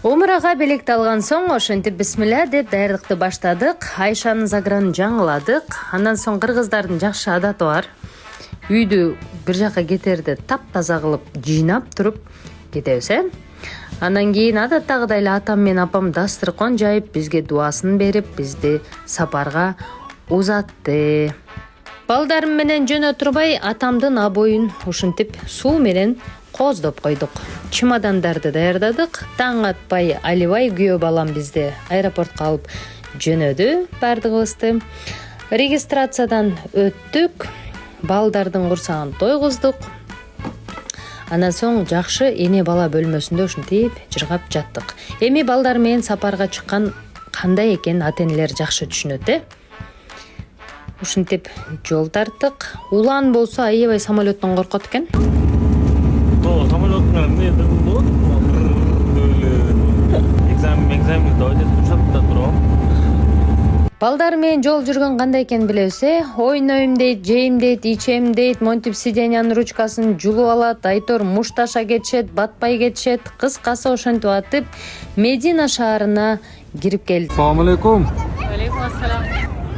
Умурага белекти алган соң ошентип бисмилля деп даярдыкты баштадык. Айшанын загранын жаңыладык. Андан соң кыргыздардын жакшы адаты бар. Үйдү бир жака кетерде таптаза кылып жыйнап туруп кетебиз, Андан кийин адаттагыдай эле атам менен апам дастркон жайып, бизге дубасын берип, бизди сапарга узатты. Балдарым менен жөнө турбай атамдын обоюн ушинтип суу менен кооздоп койдук. Чемодандарды даярдадык. Таң атпай алибай күйөө балам бизди аэропортко алып жөнөдү бардыгыбызды. Регистрациядан өттүк. Балдардын курсагын тойгуздук. Андан соң жакшы эне бала бөлмөсүндө ушинтип жыргап жаттык. Эми балдар менен сапарга чыккан кандай экенин ата-энелер жакшы түшүнөт, Ушинтип жол тарттык. Улан болсо аябай самолеттон коркот экен. Самолет менен эмне болот? Экзамен учакта турам. Балдар менен жол жүргөн кандай экенин билебиз, Ойнойм дейт, жейм дейт, ичем дейт, монтип сиденьянын ручкасын жулуп алат, айтор мушташа кетишет, батпай кетишет. Кыскасы ошентип атып Медина шаарына кирип келди. Assalomu alaykum. Алейкум ассалам.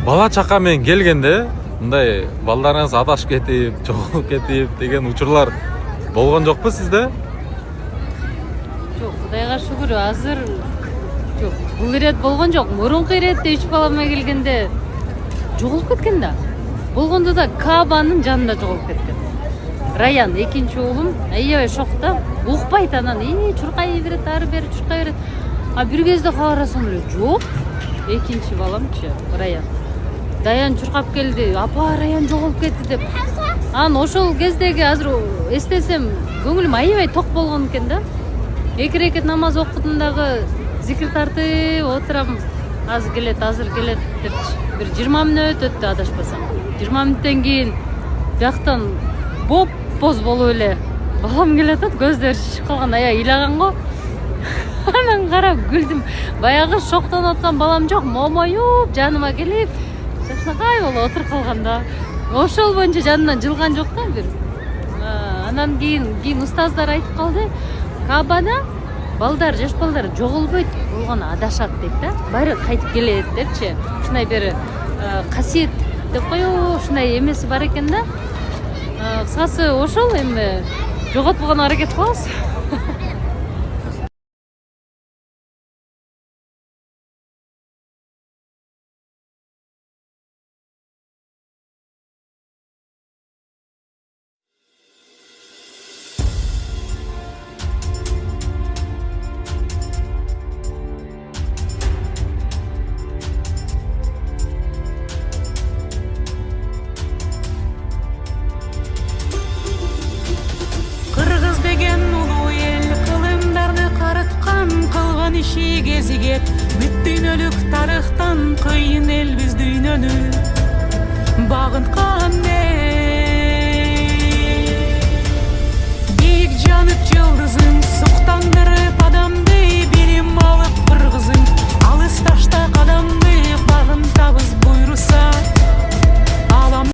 Бала чака менен келгенде мындай балдарыңыз адашып кетип, жоголуп кетип деген учурлар болгон жокпу сизде? Жок, Кудайга шүгүр, азыр жок. Бул ирет болгон жок. Мурунку иретте 3 балам келгенде жоголуп кеткен да. Болгондо да Кабанын жанында жоголуп кеткен. Раян, экинчи уулум, аябай шокто. Укпайт анан, чуркай берет, ары бери чуркай берет. А бир кезде кабарасам эле, жок. Экинчи баламчы, Раян. Даян чуркап келди, апа Раян жоголуп кетти деп. Анан ошол кездеги азыр эстесем, көңүлүм аябай ток болгон экен да. Эки рекет намаз окудум дагы зикир тартып отурам. Азыр келет деп. Бир 20 мүнөт өттү адашпасам. 20 мүнөттөн кийин жактан боз болуп эле балам келатат, көздөрү шишип калган, аябай ыйлаган го. Анан карап күлдүм. Баягы шоктон аткан балам жок, момоюп жаныма келип, жакшынакай болуп отуруп калган да. Ошол боюнча жанынан жылган жок да бир. Анан кийин устаздар айтып калды, Кабада балдар, жаш балдар жоголбойт, болгону адашат дейт да. Баары кайтып келет депчи. Ушундай бир касиет деп коебу, ушундай эмеси бар экен да. Кыскасы ошол, эми жоготпогонго аракет кылабыз. Иши кезигет бүт дүйнөлүк тарыхтан кыйын эл биз дүйнөнү багынткан эл. Бийик жанып